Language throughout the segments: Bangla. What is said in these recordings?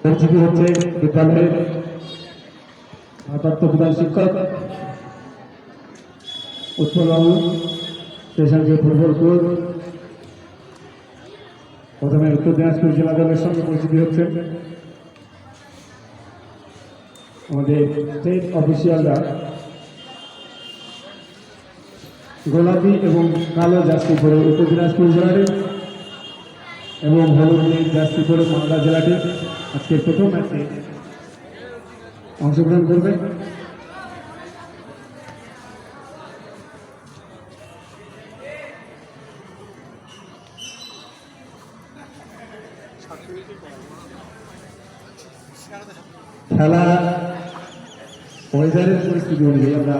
পরিচিতি হচ্ছে বিদ্যালয়ের ভারপ্রাপ্ত প্রধান শিক্ষক উৎপলবাবু, সেই সঙ্গে ফুটবল কোচ। প্রথমে উত্তর দিনাজপুর জেলা দলের সঙ্গে পরিচিতি হচ্ছে আমাদের স্টেট অফিসিয়ালরা গোলাপি এবং কালো জার্সি পরে উত্তর দিনাজপুর জেলাটি এবং হলুদ নীল জার্সি পরে মালদা জেলাটি আজকের প্রথম ম্যাচে অংশগ্রহণ করবে। খেলা ওয়েদারের পরিস্থিতি অনুযায়ী আমরা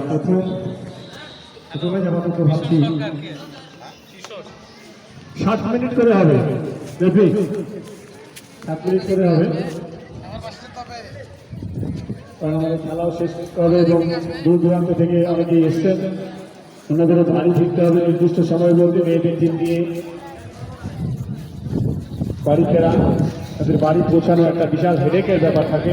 প্রথমে যাবো ভাবছি 7 মিনিট করে হবে, 7 মিনিট করে হবে, কারণ আমাদের খেলাও শেষ করতে হবে এবং দূর দূরান্ত থেকে অনেকেই এসছেন, ওনাদেরও বাড়ি ফিরতে হবে নির্দিষ্ট সময়ের মধ্যে। মেয়েদের টিম দিয়ে বাড়ি ফেরা, তাদের বাড়ি পৌঁছানো একটা বিশাল হেডেকের ব্যাপার থাকে।